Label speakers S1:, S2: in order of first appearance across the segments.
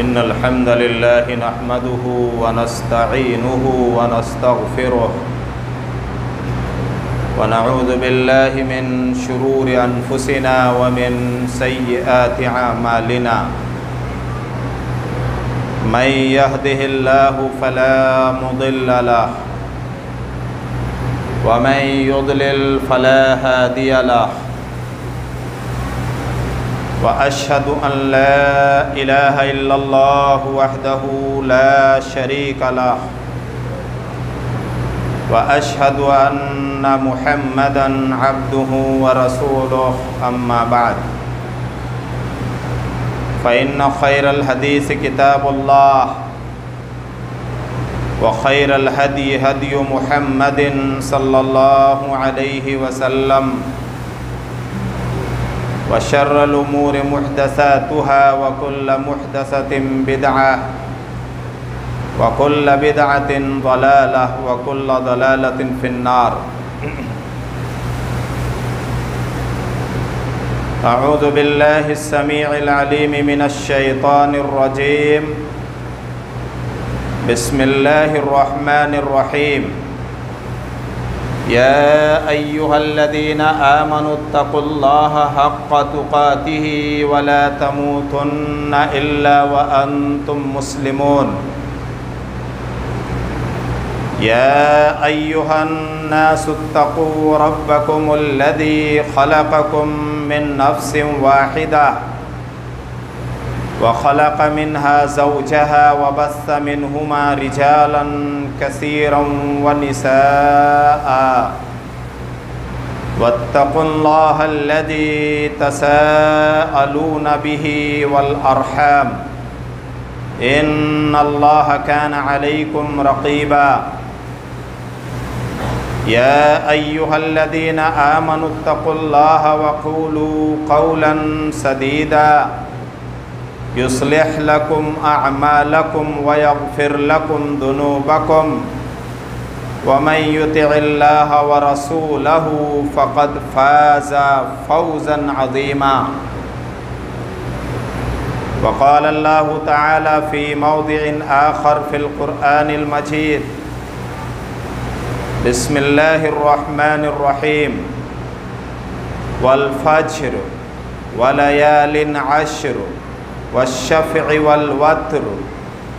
S1: إن الحمد لله نحمده ونستعينه ونستغفره ونعوذ بالله من شرور أنفسنا ومن سيئات أعمالنا من يهده الله فلا مضل له ومن يضلل فلا هادي له وأشهد أن لا إله إلا الله وحده لا شريك له وأشهد أن محمدًا عبده ورسوله أما بعد فإن خير الحديث كتاب الله وخير الهدي هدي محمد صلى الله عليه وسلم وشر الأمور محدثاتها وكل محدثة بدعة وكل بدعة ضلالة وكل ضلالة في النار أعوذ بالله السميع العليم من الشيطان الرجيم بسم الله الرحمن الرحيم يا أيها الذين آمنوا اتقوا الله حق تقاته ولا تموتن إلا وأنتم مسلمون يا أيها الناس اتقوا ربكم الذي خلقكم من نفس واحدة وخلق منها زوجها وبث منهما رجالا كثيرا ونساء واتقوا الله الذي تساءلون به والأرحام إن الله كان عليكم رقيبا يا أيها الذين آمنوا اتقوا الله وقولوا قولا سديدا يصلح لكم أعمالكم ويغفر لكم ذنوبكم ومن يطع الله ورسوله فقد فاز فوزا عظيما وقال الله تعالى في موضع آخر في القرآن المجيد بسم الله الرحمن الرحيم والفجر وليال عشر والشفع والوتر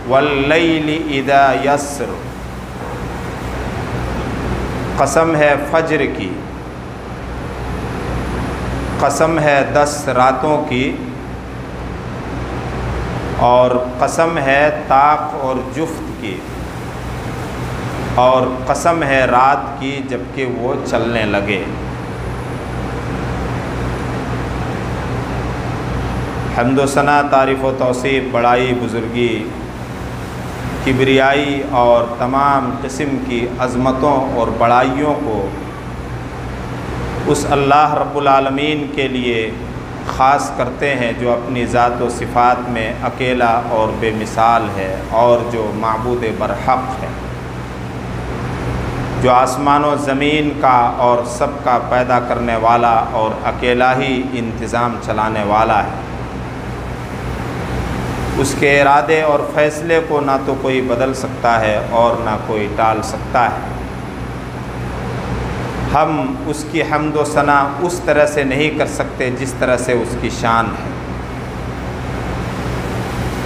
S1: واللیل اذا یسر قسم ہے فجر کی، قسم ہے 10 راتوں کی، اور قسم ہے طاق اور جفت کی، اور قسم ہے رات کی جبکہ وہ چلنے لگے۔ حمد و ثنا، تعریف و توصیف، بڑائی، بزرگی، کبریائی اور تمام قسم کی عظمتوں اور بڑائیوں کو اس اللہ رب العالمین کے لیے خاص کرتے ہیں جو اپنی ذات و صفات میں اکیلا اور بے مثال ہے، اور جو معبود برحق ہے، جو آسمان و زمین کا اور سب کا پیدا کرنے والا اور اکیلا ہی انتظام چلانے والا ہے۔ اس کے ارادے اور فیصلے کو نہ تو کوئی بدل سکتا ہے اور نہ کوئی ٹال سکتا ہے۔ ہم اس کی حمد و ثنا اس طرح سے نہیں کر سکتے جس طرح سے اس کی شان ہے۔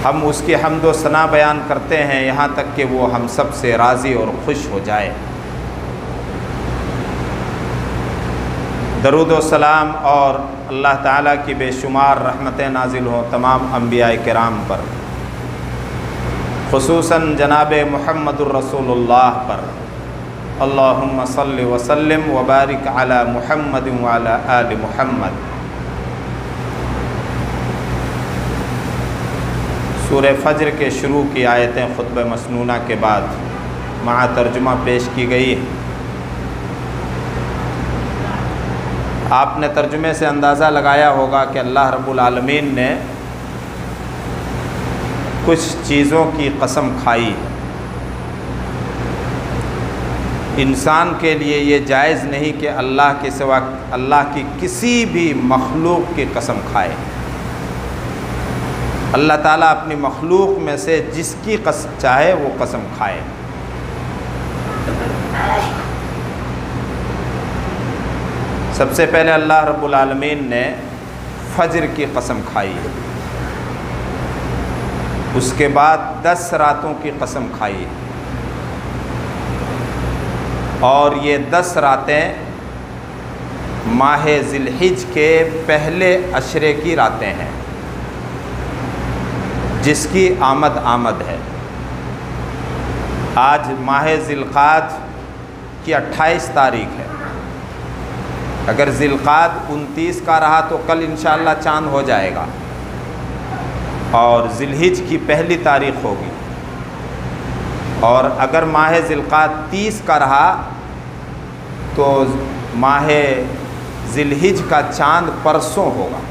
S1: ہم اس کی حمد و ثنا بیان کرتے ہیں یہاں تک کہ وہ ہم سب سے راضی اور خوش ہو جائے۔ درود و سلام اور اللہ تعالیٰ کی بے شمار رحمتیں نازل ہوں تمام انبیاء کرام پر، خصوصاً جناب محمد الرسول اللہ پر۔ اللہم صلی وسلم وبارک علی محمد وعلی آل محمد۔ سورہ فجر کے شروع کی آیتیں خطبہ مسنونہ کے بعد مع ترجمہ پیش کی گئی ہے۔ آپ نے ترجمے سے اندازہ لگایا ہوگا کہ اللہ رب العالمین نے کچھ چیزوں کی قسم کھائی ہے۔ انسان کے لیے یہ جائز نہیں کہ اللہ کے سوا اللہ کی کسی بھی مخلوق کی قسم کھائے۔ اللہ تعالیٰ اپنی مخلوق میں سے جس کی قسم چاہے وہ قسم کھائے۔ سب سے پہلے اللہ رب العالمین نے فجر کی قسم کھائی، اس کے بعد 10 راتوں کی قسم کھائی، اور یہ 10 راتیں ماہ ذی الحج کے پہلے عشرے کی راتیں ہیں، جس کی آمد ہے۔ آج ماہ ذی القعدہ کی 28 تاریخ ہے، اگر ذی القعدہ 29 کا رہا تو کل انشاءاللہ چاند ہو جائے گا، اور ذی الحج کی پہلی تاریخ ہوگی، اور اگر ماہ ذی القعدہ 30 کا رہا تو ماہ ذی الحج کا چاند پرسوں ہوگا۔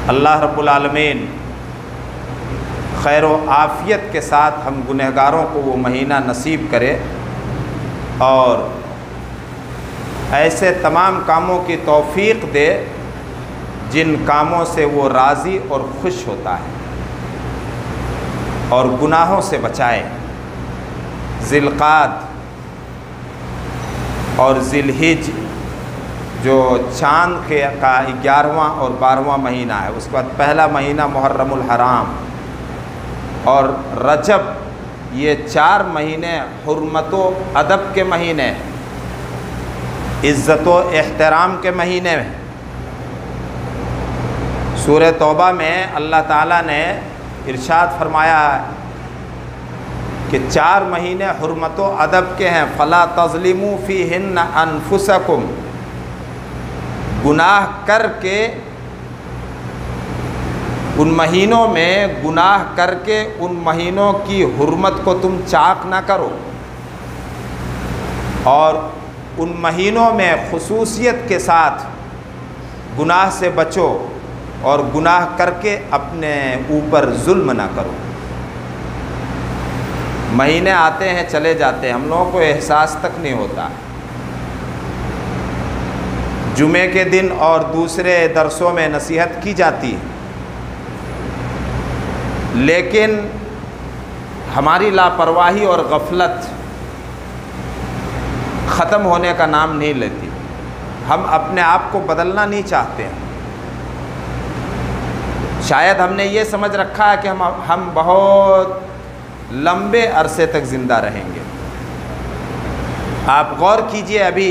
S1: اللہ رب العالمین خیر و عافیت کے ساتھ ہم گنہگاروں کو وہ مہینہ نصیب کرے، اور ایسے تمام کاموں کی توفیق دے جن کاموں سے وہ راضی اور خوش ہوتا ہے، اور گناہوں سے بچائے۔ ذی القعدہ اور ذی الحج جو چاند کا 11واں اور 12واں مہینہ ہے، اس کے بعد پہلا مہینہ محرم الحرام اور رجب، یہ 4 مہینے حرمت و ادب کے مہینے ہیں، عزت و احترام کے مہینے ہیں۔ سورہ توبہ میں اللہ تعالیٰ نے ارشاد فرمایا کہ 4 مہینے حرمت و ادب کے ہیں، فلا تظلموا فیہن انفسکم، گناہ کر کے ان مہینوں میں گناہ کر کے ان مہینوں کی حرمت کو تم چاک نہ کرو، اور ان مہینوں میں خصوصیت کے ساتھ گناہ سے بچو، اور گناہ کر کے اپنے اوپر ظلم نہ کرو۔ مہینے آتے ہیں چلے جاتے ہیں، ہم لوگوں کو احساس تک نہیں ہوتا۔ جمعے کے دن اور دوسرے درسوں میں نصیحت کی جاتی ہے، لیکن ہماری لاپرواہی اور غفلت ختم ہونے کا نام نہیں لیتی۔ ہم اپنے آپ کو بدلنا نہیں چاہتے ہیں، شاید ہم نے یہ سمجھ رکھا ہے کہ ہم بہت لمبے عرصے تک زندہ رہیں گے۔ آپ غور کیجئے، ابھی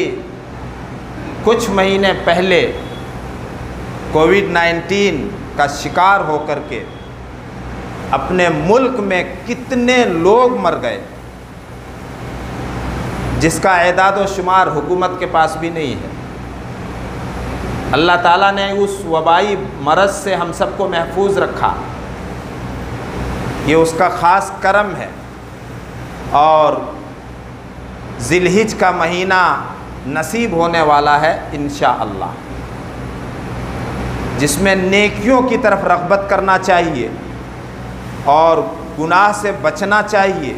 S1: کچھ مہینے پہلے کووڈ-19 کا شکار ہو کر کے اپنے ملک میں کتنے لوگ مر گئے، جس کا اعداد و شمار حکومت کے پاس بھی نہیں ہے۔ اللہ تعالیٰ نے اس وبائی مرض سے ہم سب کو محفوظ رکھا، یہ اس کا خاص کرم ہے۔ اور ذی الحج کا مہینہ نصیب ہونے والا ہے انشاءاللہ، جس میں نیکیوں کی طرف رغبت کرنا چاہیے، اور گناہ سے بچنا چاہیے،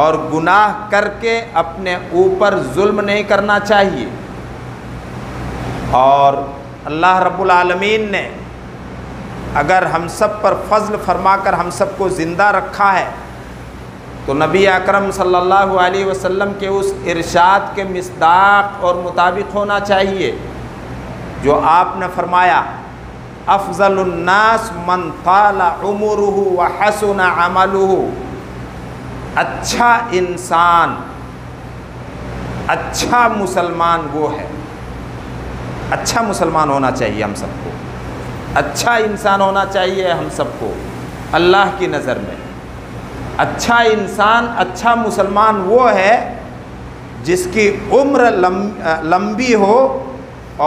S1: اور گناہ کر کے اپنے اوپر ظلم نہیں کرنا چاہیے۔ اور اللہ رب العالمین نے اگر ہم سب پر فضل فرما کر ہم سب کو زندہ رکھا ہے، تو نبی اکرم صلی اللہ علیہ وسلم کے اس ارشاد کے مصداق اور مطابق ہونا چاہیے جو آپ نے فرمایا، افضل الناس من طال عمره وحسن عمله، اچھا انسان، اچھا مسلمان وہ ہے، اچھا مسلمان ہونا چاہیے ہم سب کو، اچھا انسان ہونا چاہیے ہم سب کو اللہ کی نظر میں۔ اچھا انسان، اچھا مسلمان وہ ہے جس کی عمر لمبی ہو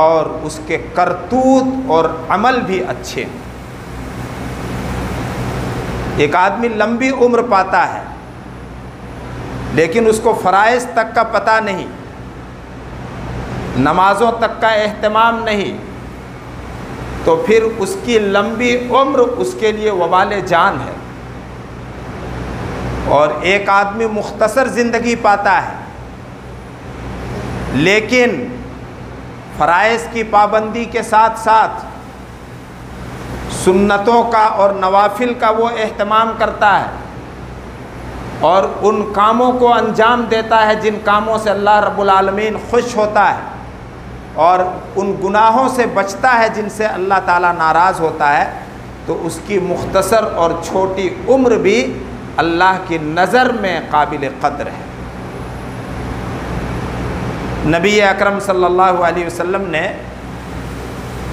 S1: اور اس کے کرتوت اور عمل بھی اچھے۔ ایک آدمی لمبی عمر پاتا ہے لیکن اس کو فرائض تک کا پتہ نہیں، نمازوں تک کا اہتمام نہیں، تو پھر اس کی لمبی عمر اس کے لیے وبال جان ہے۔ اور ایک آدمی مختصر زندگی پاتا ہے لیکن فرائض کی پابندی کے ساتھ ساتھ سنتوں کا اور نوافل کا وہ اہتمام کرتا ہے اور ان کاموں کو انجام دیتا ہے جن کاموں سے اللہ رب العالمین خوش ہوتا ہے، اور ان گناہوں سے بچتا ہے جن سے اللہ تعالیٰ ناراض ہوتا ہے، تو اس کی مختصر اور چھوٹی عمر بھی اللہ کی نظر میں قابل قدر ہے۔ نبی اکرم صلی اللہ علیہ وسلم نے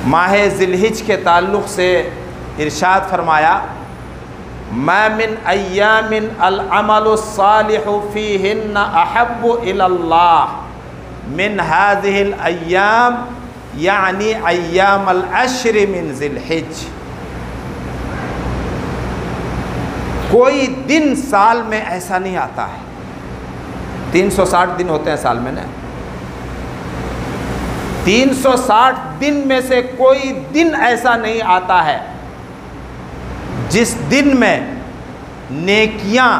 S1: ماہ ذی الحجہ کے تعلق سے ارشاد فرمایا، ما من ایام العمل الصالح فیہن احب الی اللہ من هذه الایام، یعنی ایام العشر من ذی الحجہ۔ کوئی دن سال میں ایسا نہیں آتا ہے، 360 دن ہوتے ہیں سال میں نا، 360 دن میں سے کوئی دن ایسا نہیں آتا ہے جس دن میں نیکیاں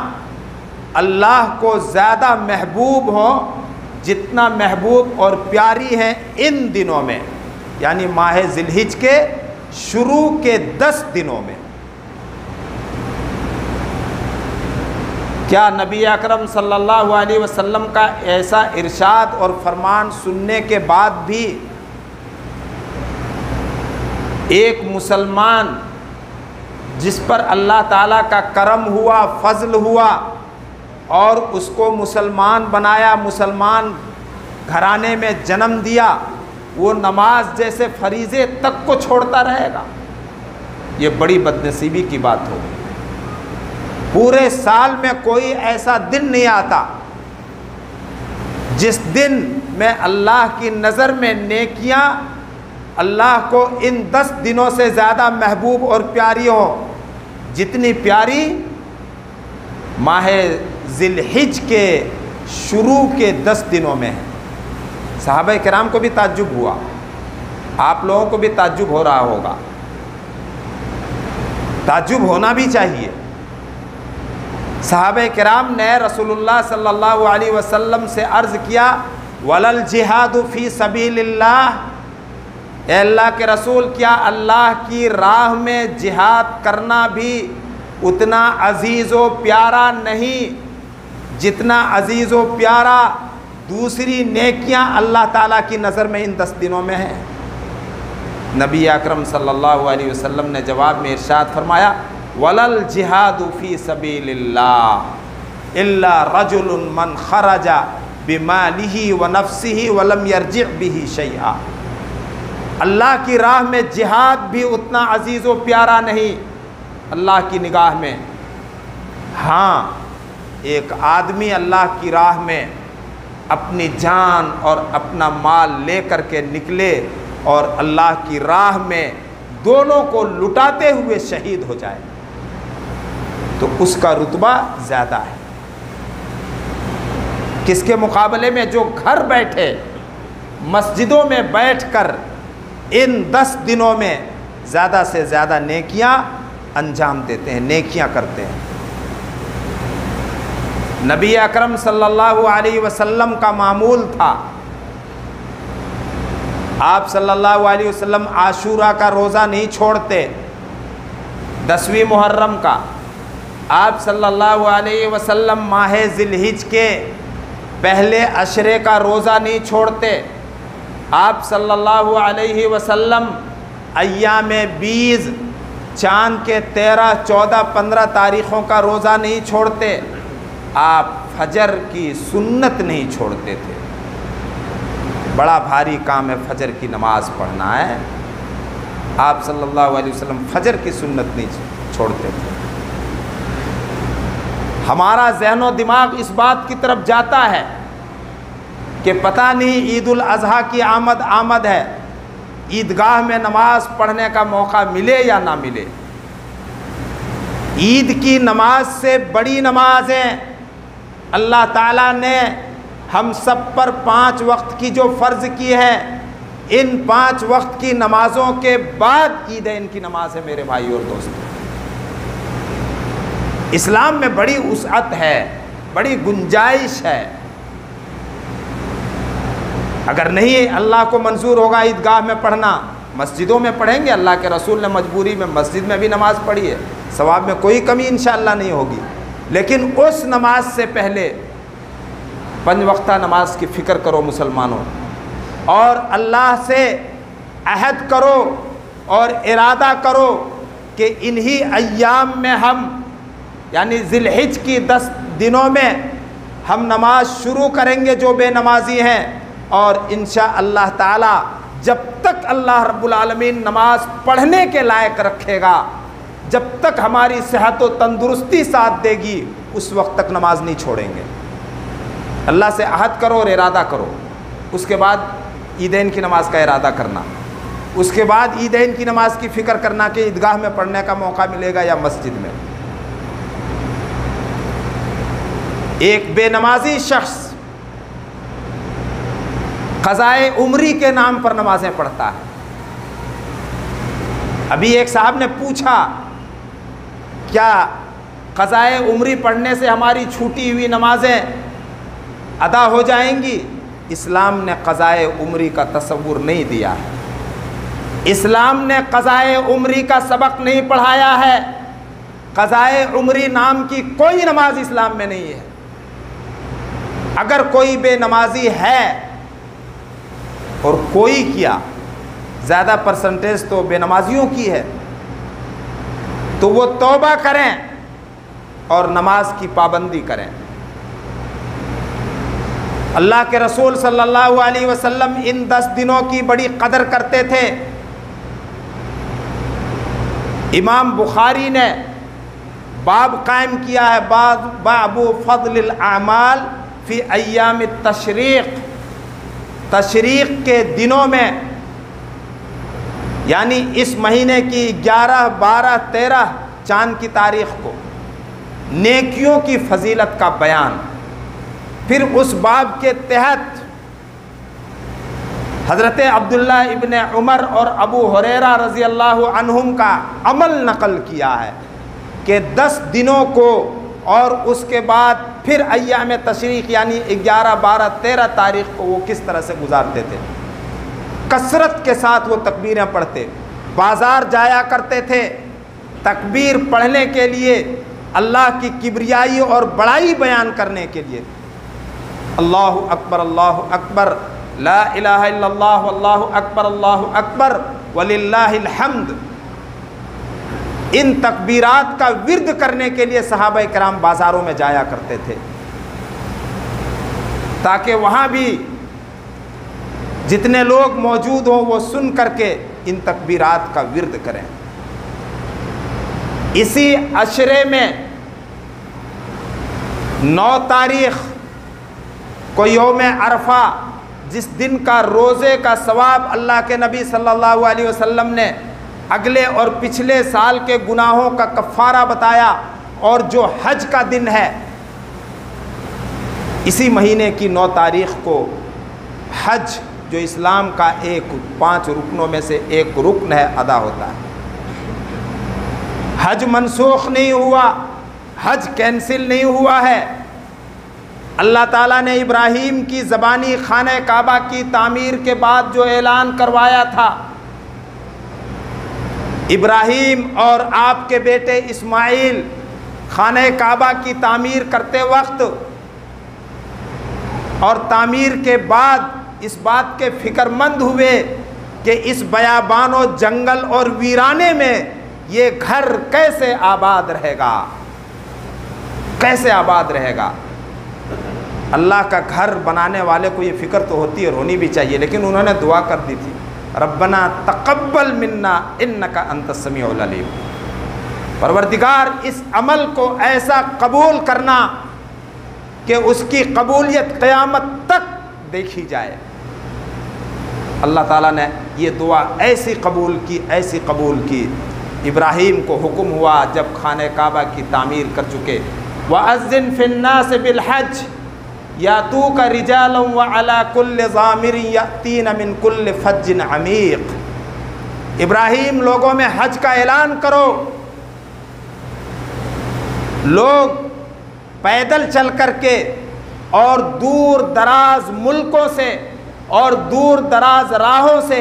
S1: اللہ کو زیادہ محبوب ہوں جتنا محبوب اور پیاری ہیں ان دنوں میں، یعنی ماہ ذی الحجہ کے شروع کے 10 دنوں میں۔ کیا نبی اکرم صلی اللہ علیہ وسلم کا ایسا ارشاد اور فرمان سننے کے بعد بھی ایک مسلمان جس پر اللہ تعالیٰ کا کرم ہوا، فضل ہوا اور اس کو مسلمان بنایا، مسلمان گھرانے میں جنم دیا، وہ نماز جیسے فریضے تک کو چھوڑتا رہے گا؟ یہ بڑی بدنصیبی کی بات ہوگی۔ پورے سال میں کوئی ایسا دن نہیں آتا جس دن میں اللہ کی نظر میں نیکیاں اللہ کو ان 10 دنوں سے زیادہ محبوب اور پیاری ہوں جتنی پیاری ماہ ذی الحجہ کے شروع کے 10 دنوں میں ہے۔ صحابہ کرام کو بھی تعجب ہوا، آپ لوگوں کو بھی تعجب ہو رہا ہوگا، تعجب ہونا بھی چاہیے۔ صحابہ کرام نے رسول اللہ صلی اللہ علیہ وسلم سے عرض کیا، وَلَلْ جِہَادُ فِي سَبِيلِ اللَّهِ، اے اللہ کے رسول، کیا اللہ کی راہ میں جہاد کرنا بھی اتنا عزیز و پیارا نہیں جتنا عزیز و پیارا دوسری نیکیاں اللہ تعالیٰ کی نظر میں ان 10 دنوں میں ہیں؟ نبی اکرم صلی اللہ علیہ وسلم نے جواب میں ارشاد فرمایا، وَلَلْ جِہَادُ فِي سَبِيلِ اللَّهِ إِلَّا رَجُلٌ مَّنْ خَرَجَ بِمَالِهِ وَنَفْسِهِ وَلَمْ يَرْجِعْ بِهِ شَيْئًا۔ اللہ کی راہ میں جہاد بھی اتنا عزیز و پیارا نہیں اللہ کی نگاہ میں۔ ہاں، ایک آدمی اللہ کی راہ میں اپنی جان اور اپنا مال لے کر کے نکلے اور اللہ کی راہ میں دونوں کو لٹاتے ہوئے شہید ہو جائے تو اس کا رتبہ زیادہ ہے، کس کے مقابلے میں جو گھر بیٹھے مسجدوں میں بیٹھ کر ان 10 دنوں میں زیادہ سے زیادہ نیکیاں انجام دیتے ہیں، نیکیاں کرتے ہیں۔ نبی اکرم صلی اللہ علیہ وسلم کا معمول تھا، آپ صلی اللہ علیہ وسلم عاشورہ کا روزہ نہیں چھوڑتے، 10ویں محرم کا۔ آپ صلی اللہ علیہ وسلم ماہ ذی الحجہ کے پہلے عشرے کا روزہ نہیں چھوڑتے، آپ صلی اللہ علیہ وسلم ایام بیض چاند کے 13، 14، 15 تاریخوں کا روزہ نہیں چھوڑتے، آپ فجر کی سنت نہیں چھوڑتے تھے۔ بڑا بھاری کام ہے فجر کی نماز پڑھنا ہے، آپ صلی اللہ علیہ وسلم فجر کی سنت نہیں چھوڑتے تھے۔ ہمارا ذہن و دماغ اس بات کی طرف جاتا ہے کہ پتہ نہیں عید الاضحیٰ کی آمد ہے، عیدگاہ میں نماز پڑھنے کا موقع ملے یا نہ ملے۔ عید کی نماز سے بڑی نمازیں اللہ تعالیٰ نے ہم سب پر 5 وقت کی جو فرض کی ہے، ان 5 وقت کی نمازوں کے بعد عیدین کی نماز ہے میرے بھائی اور دوستو۔ اسلام میں بڑی وسعت ہے، بڑی گنجائش ہے۔ اگر نہیں اللہ کو منظور ہوگا عیدگاہ میں پڑھنا مسجدوں میں پڑھیں گے، اللہ کے رسول نے مجبوری میں مسجد میں بھی نماز پڑھی ہے، ثواب میں کوئی کمی انشاءاللہ نہیں ہوگی، لیکن اس نماز سے پہلے 5 وقتہ نماز کی فکر کرو مسلمانوں، اور اللہ سے عہد کرو اور ارادہ کرو کہ انہی ایام میں ہم یعنی ذی الحج کی 10 دنوں میں ہم نماز شروع کریں گے جو بے نمازی ہیں، اور انشاءاللہ تعالی جب تک اللہ رب العالمین نماز پڑھنے کے لائق رکھے گا، جب تک ہماری صحت و تندرستی ساتھ دے گی، اس وقت تک نماز نہیں چھوڑیں گے۔ اللہ سے عہد کرو اور ارادہ کرو، اس کے بعد عیدین کی نماز کا ارادہ کرنا، اس کے بعد عیدین کی نماز کی فکر کرنا کہ عیدگاہ میں پڑھنے کا موقع ملے گا یا مسجد میں۔ ایک بے نمازی شخص قضائے عمری کے نام پر نمازیں پڑھتا ہے۔ ابھی ایک صاحب نے پوچھا کیا قضائے عمری پڑھنے سے ہماری چھوٹی ہوئی نمازیں ادا ہو جائیں گی؟ اسلام نے قضائے عمری کا تصور نہیں دیا ہے، اسلام نے قضائے عمری کا سبق نہیں پڑھایا ہے، قضائے عمری نام کی کوئی نماز اسلام میں نہیں ہے۔ اگر کوئی بے نمازی ہے اور کوئی کیا، زیادہ پرسنٹیج تو بے نمازیوں کی ہے، تو وہ توبہ کریں اور نماز کی پابندی کریں۔ اللہ کے رسول صلی اللہ علیہ وسلم ان 10 دنوں کی بڑی قدر کرتے تھے۔ امام بخاری نے باب قائم کیا ہے، باب فضل الاعمال فی ایام التشریق، تشریق کے دنوں میں یعنی اس مہینے کی 11، 12، 13 چاند کی تاریخ کو نیکیوں کی فضیلت کا بیان۔ پھر اس باب کے تحت حضرت عبداللہ ابن عمر اور ابو ہریرہ رضی اللہ عنہم کا عمل نقل کیا ہے کہ 10 دنوں کو اور اس کے بعد پھر ایام تشریق یعنی 11، 12، 13 تاریخ کو وہ کس طرح سے گزارتے تھے۔ کثرت کے ساتھ وہ تکبیریں پڑھتے، بازار جایا کرتے تھے تکبیر پڑھنے کے لیے، اللہ کی کبریائی اور بڑائی بیان کرنے کے لیے۔ اللہ اکبر، اللہ اکبر، لا الہ الا اللہ، واللہ اکبر، اللہ اکبر، وللہ الحمد۔ ان تکبیرات کا ورد کرنے کے لیے صحابہ کرام بازاروں میں جایا کرتے تھے تاکہ وہاں بھی جتنے لوگ موجود ہوں وہ سن کر کے ان تکبیرات کا ورد کریں۔ اسی عشرے میں 9 تاریخ کو یوم عرفہ، جس دن کا روزے کا ثواب اللہ کے نبی صلی اللہ علیہ وسلم نے اگلے اور پچھلے سال کے گناہوں کا کفارہ بتایا، اور جو حج کا دن ہے، اسی مہینے کی 9 تاریخ کو حج جو اسلام کا 5 رکنوں میں سے ایک رکن ہے ادا ہوتا ہے۔ حج منسوخ نہیں ہوا، حج کینسل نہیں ہوا ہے۔ اللہ تعالیٰ نے ابراہیم کی زبانی خانہ کعبہ کی تعمیر کے بعد جو اعلان کروایا تھا، ابراہیم اور آپ کے بیٹے اسماعیل خانہ کعبہ کی تعمیر کرتے وقت اور تعمیر کے بعد اس بات کے فکر مند ہوئے کہ اس بیابان و جنگل اور ویرانے میں یہ گھر کیسے آباد رہے گا، کیسے آباد رہے گا۔ اللہ کا گھر بنانے والے کو یہ فکر تو ہوتی ہے اور ہونی بھی چاہیے، لیکن انہوں نے دعا کر دی تھی، ربنا تقبل منا انک انت السمیع العلیم۔ پروردگار اس عمل کو ایسا قبول کرنا کہ اس کی قبولیت قیامت تک دیکھی جائے۔ اللہ تعالیٰ نے یہ دعا ایسی قبول کی، ایسی قبول کی۔ ابراہیم کو حکم ہوا جب خانہ کعبہ کی تعمیر کر چکے، وَأَذِّن فِي النَّاسِ بِالْحَجِّ یَأْتُوکَ رِجَالًا وَعَلَىٰ كُلِّ ضَامِرٍ یَأْتِینَ مِن كُلِّ فَجٍّ عَمِیقٍ۔ ابراہیم لوگوں میں حج کا اعلان کرو، لوگ پیدل چل کر کے اور دور دراز ملکوں سے اور دور دراز راہوں سے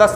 S1: 10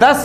S1: 10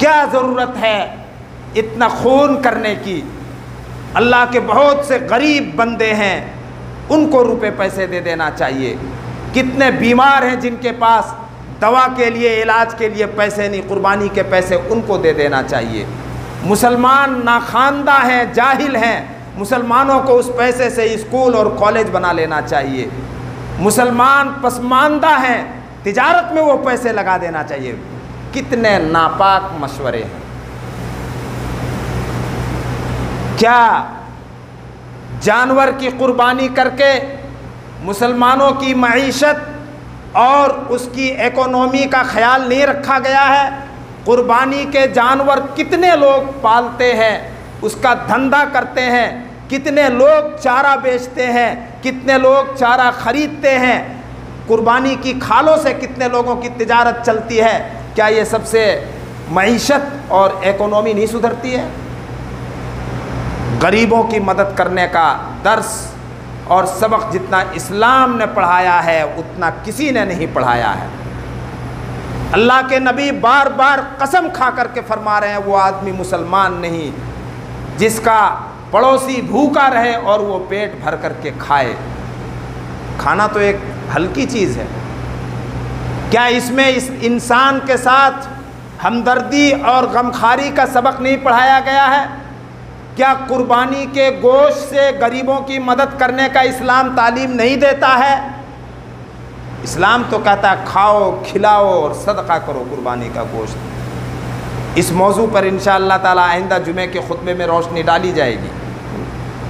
S1: کیا ضرورت ہے اتنا خون کرنے کی؟ اللہ کے بہت سے غریب بندے ہیں، ان کو روپے پیسے دے دینا چاہیے۔ کتنے بیمار ہیں جن کے پاس دوا کے لیے، علاج کے لیے پیسے نہیں، قربانی کے پیسے ان کو دے دینا چاہیے۔ مسلمان ناخواندہ ہیں، جاہل ہیں، مسلمانوں کو اس پیسے سے اسکول اور کالج بنا لینا چاہیے۔ مسلمان پسماندہ ہیں، تجارت میں وہ پیسے لگا دینا چاہیے۔ کتنے ناپاک مشورے ہیں۔ کیا جانور کی قربانی کر کے مسلمانوں کی معیشت اور اس کی اکانومی کا خیال نہیں رکھا گیا ہے؟ قربانی کے جانور کتنے لوگ پالتے ہیں، اس کا دھندا کرتے ہیں، کتنے لوگ چارہ بیچتے ہیں، کتنے لوگ چارہ خریدتے ہیں، قربانی کی کھالوں سے کتنے لوگوں کی تجارت چلتی ہے۔ کیا یہ سب سے معیشت اور اکانومی نہیں سدھرتی ہے؟ غریبوں کی مدد کرنے کا درس اور سبق جتنا اسلام نے پڑھایا ہے اتنا کسی نے نہیں پڑھایا ہے۔ اللہ کے نبی بار بار قسم کھا کر کے فرما رہے ہیں وہ آدمی مسلمان نہیں جس کا پڑوسی بھوکا رہے اور وہ پیٹ بھر کر کے کھائے۔ کھانا تو ایک ہلکی چیز ہے، کیا اس میں اس انسان کے ساتھ ہمدردی اور غمخواری کا سبق نہیں پڑھایا گیا ہے؟ کیا قربانی کے گوشت سے غریبوں کی مدد کرنے کا اسلام تعلیم نہیں دیتا ہے؟ اسلام تو کہتا ہے کھاؤ، کھلاؤ اور صدقہ کرو قربانی کا گوشت۔ اس موضوع پر انشاءاللہ تعالی آئندہ جمعے کے خطبے میں روشنی ڈالی جائے گی۔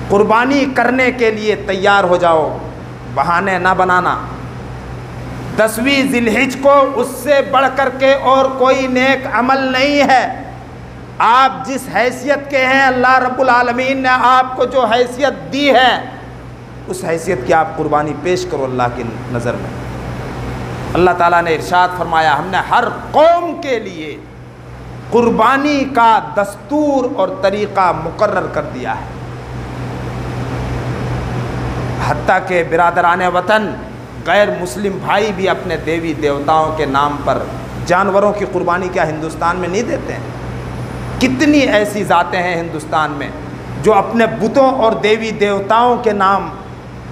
S1: قربانی کرنے کے لیے تیار ہو جاؤ، بہانے نہ بنانا۔ 10ویں ذی الحجہ کو اس سے بڑھ کر کے اور کوئی نیک عمل نہیں ہے۔ آپ جس حیثیت کے ہیں، اللہ رب العالمین نے آپ کو جو حیثیت دی ہے اس حیثیت کی آپ قربانی پیش کرو اللہ کی نظر میں۔ اللہ تعالیٰ نے ارشاد فرمایا ہم نے ہر قوم کے لیے قربانی کا دستور اور طریقہ مقرر کر دیا ہے، حتیٰ کہ برادران وطن غیر مسلم بھائی بھی اپنے دیوی دیوتاؤں کے نام پر جانوروں کی قربانی کیا ہندوستان میں نہیں دیتے ہیں؟ کتنی ایسی ذاتیں ہیں ہندوستان میں جو اپنے بتوں اور دیوی دیوتاؤں کے نام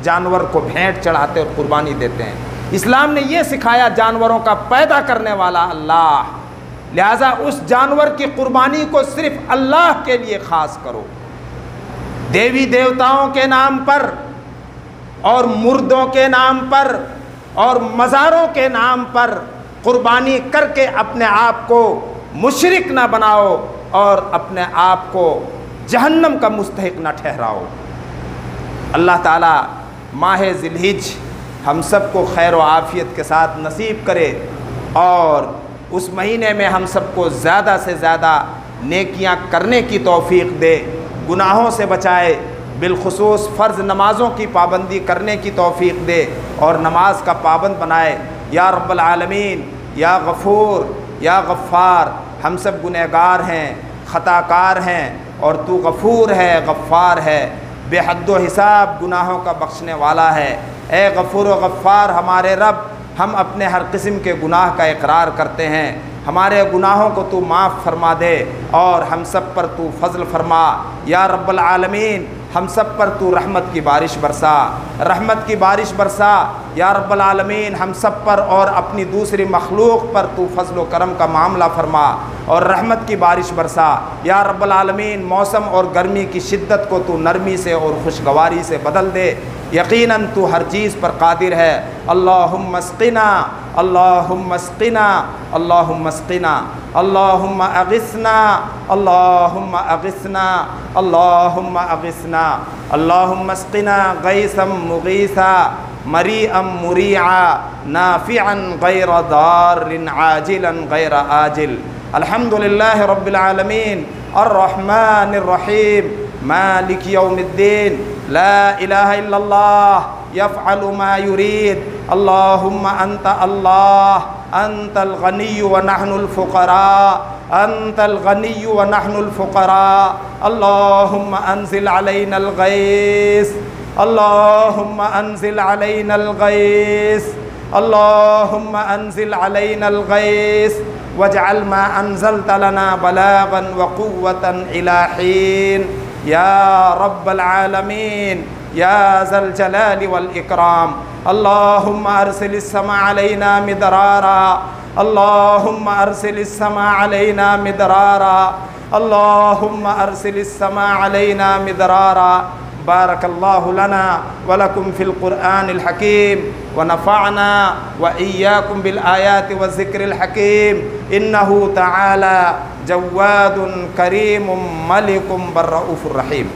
S1: جانور کو بھینٹ چڑھاتے اور قربانی دیتے ہیں۔ اسلام نے یہ سکھایا جانوروں کا پیدا کرنے والا اللہ، لہذا اس جانور کی قربانی کو صرف اللہ کے لیے خاص کرو۔ دیوی دیوتاؤں کے نام پر اور مردوں کے نام پر اور مزاروں کے نام پر قربانی کر کے اپنے آپ کو مشرک نہ بناؤ اور اپنے آپ کو جہنم کا مستحق نہ ٹھہراؤ۔ اللہ تعالیٰ ماہ ذی الحجہ ہم سب کو خیر و عافیت کے ساتھ نصیب کرے اور اس مہینے میں ہم سب کو زیادہ سے زیادہ نیکیاں کرنے کی توفیق دے، گناہوں سے بچائے، بالخصوص فرض نمازوں کی پابندی کرنے کی توفیق دے اور نماز کا پابند بنائے۔ یا رب العالمین، یا غفور، یا غفار، ہم سب گنہگار ہیں، خطا کار ہیں اور تو غفور ہے، غفار ہے، بے حد و حساب گناہوں کا بخشنے والا ہے۔ اے غفور و غفار ہمارے رب، ہم اپنے ہر قسم کے گناہ کا اقرار کرتے ہیں، ہمارے گناہوں کو تو معاف فرما دے اور ہم سب پر تو فضل فرما۔ یا رب العالمین، ہم سب پر تو رحمت کی بارش برسا، رحمت کی بارش برسا۔ یا رب العالمین، ہم سب پر اور اپنی دوسری مخلوق پر تو فضل و کرم کا معاملہ فرما اور رحمت کی بارش برسا۔ یا رب العالمین، موسم اور گرمی کی شدت کو تو نرمی سے اور خوشگواری سے بدل دے، یقیناً تو ہر چیز پر قادر ہے۔ اللہم اسقنا، اللہم اسقنا، اللہم اسقنا، اللہم اغثنا، اللہم اغثنا، اللہم اغثنا، اللہم اسقنا غیثا مغیثا مریئا مریعا نافعا غیر ضار عاجلا غیر آجل۔ الحمدللہ رب العالمین الرحمن الرحیم مالک یوم الدین، لا الہ الا اللہ یفعل ما یرید۔ اللہم انت اللہ، انت الغنی ونحن الفقراء، انت الغنی ونحن الفقراء۔ اللہم انزل علینا الغیث، اللہم انزل علینا الغیث، اللہم انزل علینا الغیث واجعل ما أنزلت لنا بلاغا وقوة إلى حين يا رب العالمين يا ذا الجلال والإكرام. اللهم أرسل السماء علينا مدرارا، اللهم أرسل السماء علينا مدرارا، اللهم أرسل السماء علينا مدرارا. بارك الله لنا ولكم في القرآن الحكيم ونفعنا وإياكم بالآيات والذكر الحكيم. إنه تعالى جواد كريم ملك بر رؤوف رحيم.